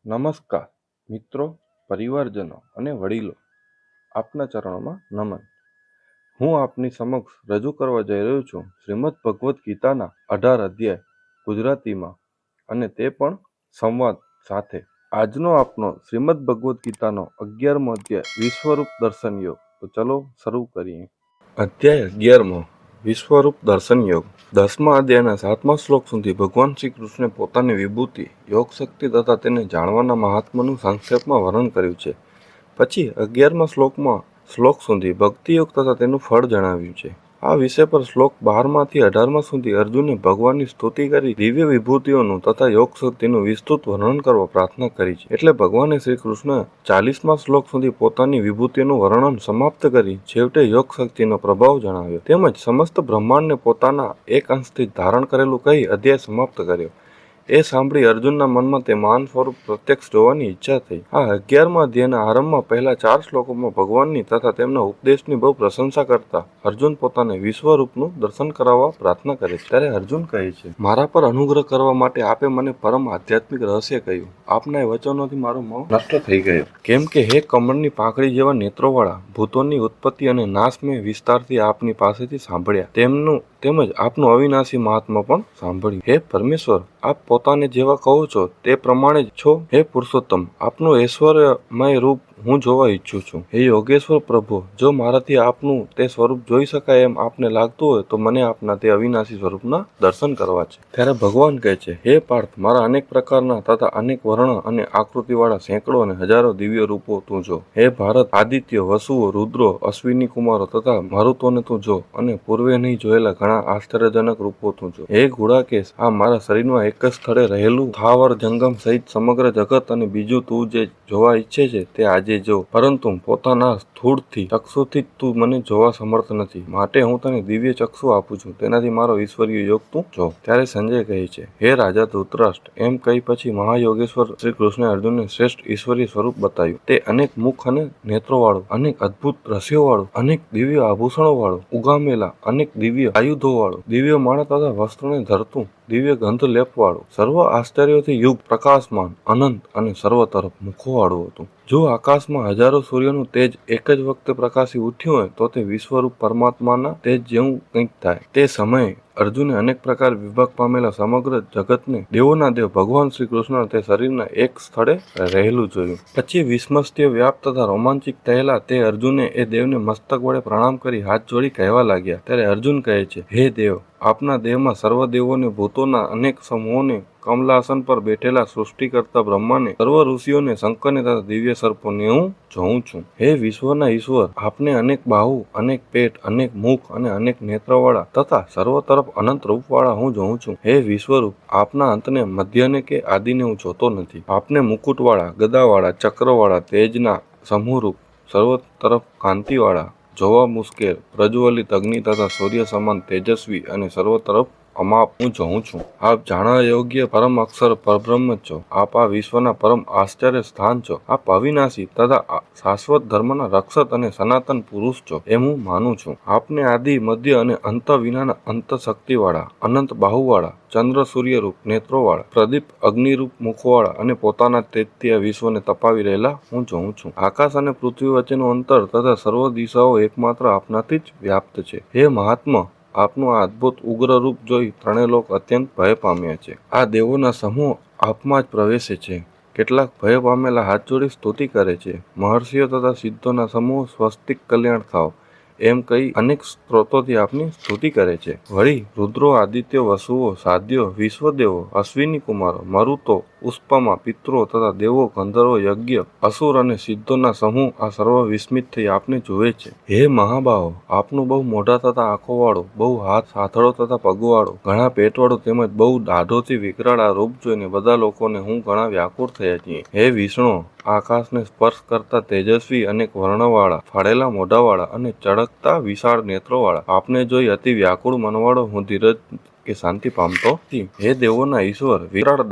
નમસ્કાર મિત્રો, પરિવારજનો અને વડીલો, આપના ચરણોમાં નમન. હું આપની સમક્ષ રજૂ કરવા જઈ રહ્યો છું શ્રીમદ ભગવદ્ ગીતાના 18 અધ્યાય ગુજરાતીમાં, અને તે પણ સંવાદ સાથે. આજનો આપનો શ્રીમદ ભગવદ્ ગીતાનો 11મો અધ્યાય વિશ્વરૂપ દર્શન યોગ. તો ચલો શરૂ કરીએ. અધ્યાય 11મો વિશ્વરૂપ દર્શન યોગ. 10મા અધ્યાયના 7મા શ્લોક સુધી ભગવાન શ્રી કૃષ્ણે પોતાની વિભૂતિ, યોગ શક્તિ તથા તેને જાણવાના મહાત્મ્યનું સંક્ષેપમાં વર્ણન કર્યું છે. પછી 11મા શ્લોક સુધી ભક્તિયોગ તથા તેનું ફળ જણાવ્યું છે. આ વિષય પર શ્લોક 12માંથી 18મા સુધી અર્જુને ભગવાનની સ્તુતિ કરી દિવ્ય વિભૂતિઓનું તથા યોગ શક્તિનું વિસ્તૃત વર્ણન કરવા પ્રાર્થના કરી છે. એટલે ભગવાને શ્રી કૃષ્ણ 40મા શ્લોક સુધી પોતાની વિભૂતિનું વર્ણન સમાપ્ત કરી છેવટે યોગ શક્તિનો પ્રભાવ જણાવ્યો, તેમજ સમસ્ત બ્રહ્માંડને પોતાના એક અંશથી ધારણ કરેલું કહી અધ્યાય સમાપ્ત કર્યો. એ સાંભળી અર્જુનના મનમાં તે મહાન સ્વરૂપ પ્રત્યક્ષ જોવાની ઈચ્છા થઈ. આ 11મા અધ્યાયના આરંભમાં પહેલા 4 શ્લોકોમાં ભગવાનની તથા તેમના ઉપદેશની બહુ પ્રશંસા કરતા અર્જુન પોતાને વિશ્વરૂપનું દર્શન કરાવવા પ્રાર્થના કરે છે. ત્યારે અર્જુન કહે છે, મારા પર અનુગ્રહ કરવા માટે આપે મને પરમ આધ્યાત્મિક રહસ્ય કહ્યું. આપના એ વચનોથી મારો મોહ નષ્ટ થઈ ગયો. કેમ કે હે કમળની પાંખડી જેવા નેત્રોવાળા, ભૂતોની ઉત્પત્તિ અને નાશ મેં વિસ્તારથી આપની પાસેથી સાંભળ્યા, તેમજ આપનું અવિનાશી મહાત્મા પણ સાંભળ્યું. હે પરમેશ્વર, આપ પોતાને જેવા કહો છો તે પ્રમાણે જ છો. હે પુરુષોત્તમ, આપનું ઐશ્વર્યમય રૂપ હું જોવા ઈચ્છું છું. હે યોગેશ્વર પ્રભુ, જો મારાથી આપનું તે સ્વરૂપ જોઈ શકાય એમ આપને લાગતું હોય તો મને આપના તે અવિનાશી સ્વરૂપના દર્શન કરવા છે. ત્યારે ભગવાન કહે છે, હે પાર્થ, મારા અનેક પ્રકારના તથા અનેક વર્ણ અને આકૃતિવાળા સેંકડો અને હજારો દિવ્ય રૂપો તું જો. હે ભારત, આદિત્યો, વસુઓ, રુદ્રો, અશ્વિની કુમારો તથા મરુતોને તું જો, અને પૂર્વે નહીં જોયેલા ઘણા આશ્ચર્યજનક રૂપો તું જો. હે ઘોડાકેશ, આ મારા શરીરમાં એક જ સ્થળે રહેલું સ્થાવર જંગમ સહિત સમગ્ર જગત અને બીજું તું જે જોવા ઈચ્છે છે તે આજે જો, પરંતુ પોતાના સ્થૂળથી ચક્ષુથી તું મને જોવા સમર્થ નથી, માટે હું તને દિવ્ય ચક્ષુ આપું છું, તેનાથી મારો ઈશ્વરીય યોગ તું જો. ત્યારે સંજય કહે છે, હે રાજા ધૃતરાષ્ટ્ર, એમ કહી પછી મહાયોગેશ્વર શ્રી કૃષ્ણે અર્જુનને શ્રેષ્ઠ ઈશ્વરીય સ્વરૂપ બતાવ્યું. તે અનેક મુખ અને નેત્રોવાળું, અનેક અદ્ભુત રસ્યોવાળું, અનેક દિવ્ય આભૂષણોવાળું, ઉગામેલા અનેક દિવ્ય આયુધોવાળું, દિવ્ય માળા તથા વસ્ત્રોને ધરતું, દિવ્ય ગંધ લેપવાળું, સર્વ આશ્ચર્યોથી યુગ, પ્રકાશમાન, અનંત અને સર્વ તરફ મુખોવાળું હતું. જો આકાશમાં હજારો સૂર્યનું તેજ એક જ વખતે પ્રકાશી ઉઠ્યું હોય તો તે વિશ્વરૂપ પરમાત્માના તેજ જેવું કંઈક થાય. તે સમયે અર્જુને અનેક પ્રકાર વિભાગ પામેલા સમગ્ર જગતને દેવોના દેવ ભગવાન શ્રી કૃષ્ણ તે શરીરના એક સ્થળે રહેલું જોયું. પછી વિસ્મસ્ત્ય વ્યાપ્ત તથા રોમાંચિત થયેલા તે અર્જુને એ દેવને મસ્તક વડે પ્રણામ કરી હાથ જોડી કહેવા લાગ્યા. ત્યારે અર્જુન કહે છે, હે દેવ, આપના દેહમાં સર્વ દેવોને, ભૂતોના અનેક સમૂહોને, કમલાસન પર બેઠેલા સૃષ્ટિ કરતા બ્રહ્માને, સર્વ ઋષિઓને, શંકરને તથા દિવ્ય સર્પોને હું જોઉં છું. હે વિશ્વના ઈશ્વર, આપને અનેક બાહુ, અનેક પેટ, અનેક મુખ અને અનેક નેત્રવાળા તથા સર્વ તરફ અનંત રૂપવાળા હું જોઉં છું. હે વિશ્વરૂપ, આપના અંતને, મધ્યને કે આદિને હું જોતો નથી. આપને મુકુટવાળા, ગદાવાળા, ચક્રવાળા, તેજના સમૂહરૂપ, સર્વ તરફ કાંતિવાળા, જોવા મુશ્કેલ, પ્રજ્વલિત અગ્નિ તથા સૂર્ય સમાન તેજસ્વી અને સર્વ તરફ અમાપ હું જોઉં છું. આપ જાણવા યોગ્ય પરમ અક્ષર પરબ્રહ્મ છો. આપ આ વિશ્વના પરમ આશ્ચર્ય સ્થાન છો. આપ અવિનાશી તથા શાશ્વત ધર્મના રક્ષક અને સનાતન પુરુષ છો એમ હું માનું છું. આપને આદિ, મધ્ય અને અંત વિનાના અંત શક્તિવાળા, અનંત બાહુવાળા, ચંદ્ર સૂર્યરૂપ નેત્રોવાળા, પ્રદીપ અગ્નિરૂપ મુખવાળા અને પોતાના તેજથી આ વિશ્વને તપાવી રહેલા હું જોઉં છું. આકાશ અને પૃથ્વી વચ્ચેનું અંતર તથા સર્વ દિશાઓ એકમાત્ર આપનાથી જ વ્યાપ્ત છે. હે મહાત્મા, આપનું આ અદ્ભુત ઉગ્ર રૂપ જોઈ ત્રણેય લોક અત્યંત ભય પામ્યા છે. આ દેવોના સમૂહ આપમાં જ પ્રવેશે છે. કેટલાક ભય પામેલા હાથ જોડી સ્તુતિ કરે છે. મહર્ષિઓ તથા સિદ્ધોના સમૂહ સ્વસ્તિક કલ્યાણ થાવ એમ કહી અનેક સ્ત્રોતોથી આપની સ્તુતિ કરે છે. વળી રુદ્રો, આદિત્યો, વસુઓ, સાધ્યો, વિશ્વદેવો, અશ્વિની કુમારો, મરુતો, પુષ્પમા, પિતરો તથા દેવો, ગંધર્વો, યજ્ઞ, અસુર અને સિદ્ધોના સમૂહ આ સર્વ વિસ્મિત થઈ આપને જુએ છે. હે મહાબાહો, આપનું બહુ મોઢા તથા આંખોવાળું, બહુ હાથ, સાથળો તથા પગવાળું, ઘણા પેટવાળું તેમજ બહુ દાઢોથી વિકરાળ આ રૂપ જોઈને બધા લોકોને હું ઘણા વ્યાકુળ થયા છીએ. હે વિષ્ણુ, આકાશને સ્પર્શ કરતા તેજસ્વી, અનેક વર્ણવાળા, ફાડેલા મોઢાવાળા અને ચળકતા વિશાળ નેત્રોવાળા આપને જોઈ અતિ વ્યાકુળ મનવાળો હું ધીરજ કે શાંતિ પામતો નથી. હે દેવોના ઈશ્વર, વિકરાળ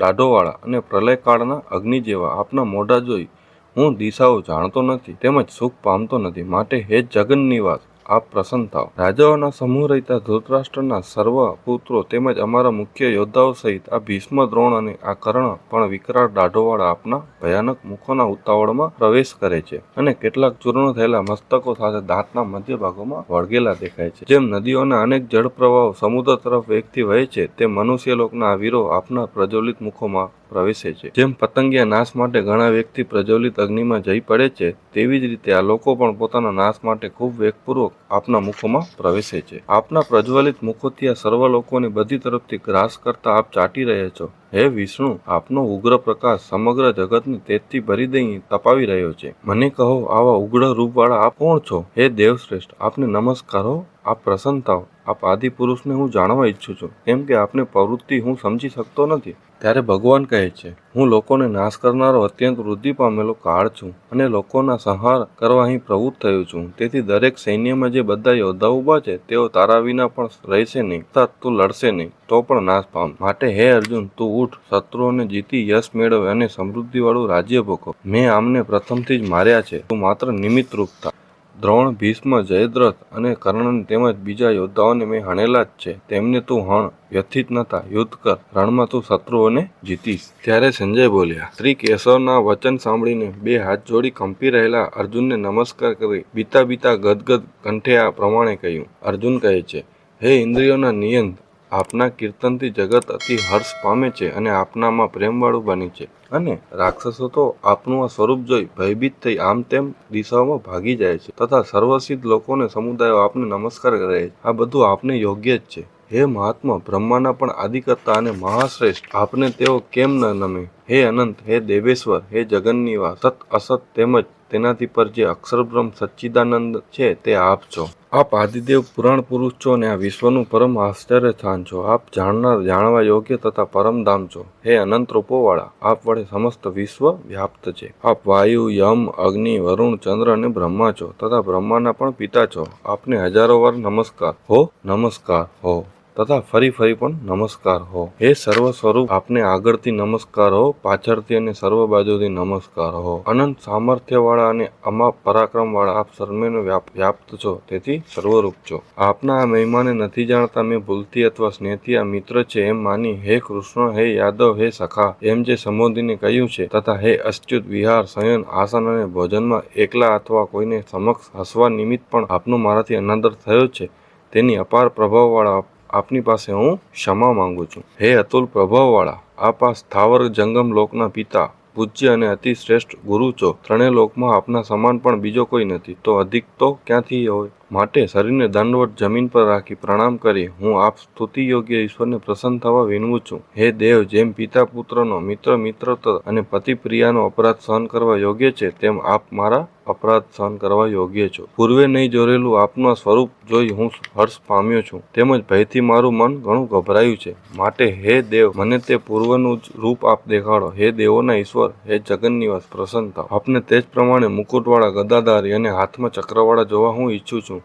દાઢોવાળા અને પ્રલયકાળના અગ્નિ જેવા આપના મોઢા જોઈ હું દિશાઓ જાણતો નથી તેમજ સુખ પામતો નથી. માટે હે જગન નિવાસ, આપ પ્રસન્ન થાઓ. રાજાઓના સમૂહ રહેતા ધૃતરાષ્ટ્રના સર્વ પુત્રો તેમજ અમારા મુખ્ય યોદ્ધાઓ સહિત આ ભીષ્મ, દ્રોણ અને આ કર્ણ પણ વિકરાળ દાઢોવાળા આપના ભયાનક મુખોના ઉતાવળમાં પ્રવેશ કરે છે અને કેટલાક ચૂર્ણ થયેલા મસ્તકો સાથે દાંતના મધ્ય ભાગોમાં વળગેલા દેખાય છે. જેમ નદીઓના અનેક જળ પ્રવાહો સમુદ્ર તરફ વેગથી વહે છે, તેમ મનુષ્યલોકના આ વીરો આપના પ્રજ્વલિત મુખોમાં પ્રવેશે છે. જેમ પતંગિયા નાશ માટે ઘણા વેગથી પ્રજ્વલિત અગ્નિમાં જઈ પડે છે, તેવી જ રીતે આ લોકો પણ પોતાના નાશ માટે ખૂબ વેગપૂર્વક આપના મુખોમાં પ્રવેશે છે. આપના પ્રજ્વલિત મુખોથી આ સર્વ લોકોને બધી તરફથી ગ્રાસ કરતા આપ ચાટી રહ્યા છો. હે વિષ્ણુ, આપનો ઉગ્ર પ્રકાશ સમગ્ર જગતને તેજથી ભરી દઈ તપાવી રહ્યો છે. મને કહો, આવા ઉગ્ર રૂપવાળા આપ કોણ છો? હે દેવશ્રેષ્ઠ, આપને નમસ્કાર હો. આપ પ્રસન્ન થાઓ. આપ આદિ પુરુષને હું જાણવા ઈચ્છું છું, કેમ કે આપની પ્રવૃત્તિ હું સમજી શકતો નથી. ત્યારે ભગવાન કહે છે, હું લોકોને નાશ કરનારો અત્યંત વૃદ્ધિ પામેલો કાળ છું અને લોકોના સંહાર કરવા અહીં પ્રવૃત્ત થયો છું. તેથી દરેક સૈન્યમાં જે બધા યોદ્ધા ઊભા છે, તેઓ તારા વિના પણ રહેશે નહીં, અર્થાત તું લડશે નહીં તો પણ નાશ પામ. માટે હે અર્જુન, તું ઉઠ, શત્રુઓને જીતી યશ મેળવે અને સમૃદ્ધિવાળું રાજ્ય ભોગવ. મેં આમને પ્રથમથી જ માર્યા છે, તું માત્ર નિમિત્ત રૂપ થા. દ્રોણ, ભીષ્મ, જયદ્રથ અને કર્ણને તેમજ બીજા યોદ્ધાઓને મેં હણેલા જ છે. તેમને તું હણ, વ્યથિત ન થા, યુદ્ધ કર. રણમાં તું શત્રુઓને જીતીશ. ત્યારે સંજય બોલ્યા. શ્રી કેશવના વચન સાંભળીને બે હાથ જોડી કંપી રહેલા અર્જુનને નમસ્કાર કરી બીતા બીતા ગદગદ કંઠે આ પ્રમાણે કહ્યું. અર્જુન કહે છે, હે ઇન્દ્રિયોના નિયંત, આપના કીર્તનથી જગત અતિ હર્ષ પામે છે અને આપનામાં પ્રેમવાળું બને છે. અને રાક્ષસો તો આપનું આ સ્વરૂપ જોઈ ભયભીત થઈ આમ તેમ દિશાઓમાં ભાગી જાય છે, તથા સર્વસિદ્ધ લોકોને સમુદાયો આપને નમસ્કાર કરે છે. આ બધું આપને યોગ્ય જ છે. હે મહાત્મા, બ્રહ્માના પણ આદિકર્તા અને મહાશ્રેષ્ઠ, આપને તેઓ કેમ ન નમે? હે અનંત, હે દેવેશ્વર, હે જગન્નિવાસ, સત અસત તેમજ તેનાથી પર જે અક્ષરબ્રહ્મ સચ્ચિદાનંદ છે, તે આપ છો. આપ આદિદેવ પુરાણ પુરુષ છો અને આ વિશ્વનું પરમ આશ્ચર્ય સ્થાન છો. આપ જાણનાર, જાણવા યોગ્ય તથા પરમધામ છો. હે અનંત રૂપોવાળા, આપ વડે સમસ્ત વિશ્વ વ્યાપ્ત છે. આપ વાયુ, યમ, અગ્નિ, વરુણ, ચંદ્ર અને બ્રહ્મા છો તથા બ્રહ્માના પણ પિતા છો. આપને હજારો વાર નમસ્કાર હો, નમસ્કાર હો તથા ફરી ફરી પણ નમસ્કાર હો. હે સર્વ સ્વરૂપ, આપને આગળથી નમસ્કાર હો, પાછળથી અને સર્વ બાજુથી નમસ્કાર હો. અનંત સામર્થ્યવાળા અને અમાપ પરાક્રમવાળા આપ સર્વેનો વ્યાપ્ત છો, તેથી સર્વરૂપ છો. આપના આ મહિમાને નથી જાણતા મેં ભૂલથી અથવા સ્નેહથી આ મિત્ર છે એમ માની હે કૃષ્ણ, હે યાદવ, હે સખા એમ જે સંબોધીને કહ્યું છે, તથા હે અચ્યુત, વિહાર, શયન, આસન અને ભોજનમાં એકલા અથવા કોઈને સમક્ષ હસવા નિમિત્ત પણ આપનો મારાથી અનાદર થયો છે, તેની અપાર પ્રભાવવાળા આપની પાસે હું ક્ષમા માંગુ છું. હે અતુલ પ્રભાવવાળા, આપ આ સ્થાવર જંગમ લોકના પિતા, પૂજ્ય અને અતિ શ્રેષ્ઠ ગુરુ છો. ત્રણેય લોકમાં આપના સમાન પણ બીજો કોઈ નથી, તો અધિક તો ક્યાંથી હોય? માટે શરીરને દંડવત જમીન પર રાખી પ્રણામ કરી હું આપ સ્તુતિ યોગ્ય ઈશ્વરને પ્રસન્ન થવા વિનવું છું. હે દેવ, જેમ પિતા પુત્રનો, મિત્ર મિત્રતો અને પતિ પ્રિયાનો અપરાધ સહન કરવા યોગ્ય છે, તેમ આપ મારા અપરાધ સહન કરવા યોગ્ય છો. પૂર્વે નહીં જોરેલું આપનું આ સ્વરૂપ જોઈ હું હર્ષ પામ્યો છું, તેમજ ભયથી મારું મન ઘણું ગભરાયું છે. માટે હે દેવ, મને તે પૂર્વનું જ રૂપ આપ દેખાડો. હે દેવોના ઈશ્વર, હે જગન્નિવાસ, પ્રસન્ન થાઓ. આપને તે જ પ્રમાણે મુકુટવાળા, ગદાધારી અને હાથમાં ચક્રવાળા જોવા હું ઈચ્છું છું.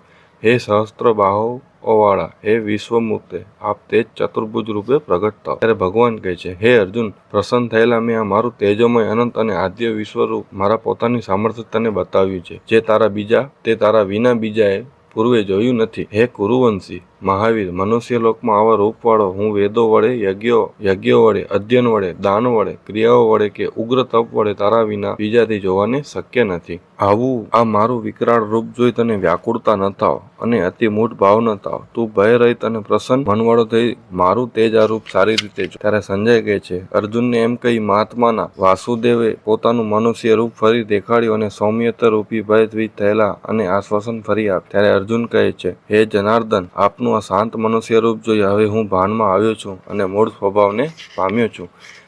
હે સહસ્ત્ર બાહોવાળા, હે વિશ્વમૂર્તે, આપ તે જ ચતુર્ભુજ રૂપે પ્રગટ થાઓ. ત્યારે ભગવાન કહે છે, હે અર્જુન, પ્રસન્ન થયેલા મેં આ મારું તેજોમય અનંત અને આદ્ય વિશ્વરૂપ મારા પોતાની સામર્થ્ય તને બતાવ્યું છે, જે તારા વિના બીજાએ પૂર્વે જોયું નથી. હે કુરુવંશી મહાવીર, મનુષ્યલોકમાં આવા રૂપવાળો હું વેદો વડે, યજ્ઞો વડે, અધ્યયન વડે, દાન વડે, ક્રિયાઓ વડે કે ઉગ્ર તપ વડે તારા વિના બીજાથી જોવાને શક્ય નથી. આવું આ મારું વિકરાળ રૂપ જોઈ તને વ્યાકુળતા ન થાવ અને અતિ મૂઢ ભાવ ન થાવ. તું ભય રહિત અને પ્રસન્ન મનવાળો થઈ મારું તેજ આ રૂપ સારી રીતે જો. ત્યારે સંજય કહે છે, અર્જુનને એમ કહી મહાત્માના વાસુદેવે પોતાનું મનુષ્ય રૂપ ફરી દેખાડ્યું અને સૌમ્યતા રૂપી ભયભીત થયેલા અને આશ્વાસન ફરી આપ્યું. ત્યારે અર્જુન કહે છે, હે જનાર્દન, આપનું આ શાંત મનુષ્ય રૂપ જોઈ હવે હું ભાનમાં આવ્યો છું અને મૂળ સ્વભાવને પામ્યો છું.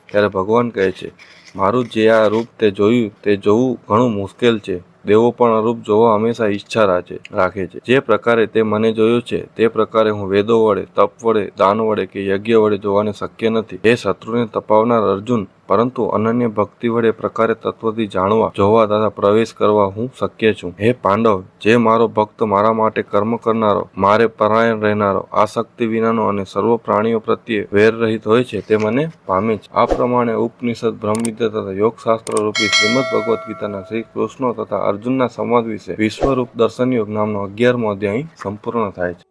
ત્યારે ભગવાન કહે છે, મારું જે આ રૂપ તે જોયું તે જોવું ઘણું મુશ્કેલ છે. દેવો પણ આ રૂપ જોવા હંમેશા ઈચ્છા રાખે છે. જે પ્રકારે તે મને જોયો છે, તે પ્રકારે હું વેદો વડે, તપ વડે, દાન વડે કે યજ્ઞ વડે જોવાને શક્ય નથી. હે શત્રુને તપાવનાર અર્જુન, પરંતુ અનન્ય ભક્તિ વડે પ્રકારે તત્વથી જાણવા, જોવા તથા પ્રવેશ કરવા હું શક્ય છું. હે પાંડવ, જે મારો ભક્ત મારા માટે કર્મ કરનારો, મારે પરાયણ રહેનારો, આસક્તિ વિનાનો અને સર્વ પ્રાણીઓ પ્રત્યે વેર રહિત હોય છે તે મને પામે છે. આ પ્રમાણે ઉપનિષદ, બ્રહ્મવિદ્યા તથા યોગશાસ્ત્ર રૂપી શ્રીમદ ભગવદ્ ગીતાના શ્રી કૃષ્ણ તથા અર્જુનના સંવાદ વિશે વિશ્વરૂપ દર્શન યોગ નામનો 11મો અધ્યાય સંપૂર્ણ થાય છે.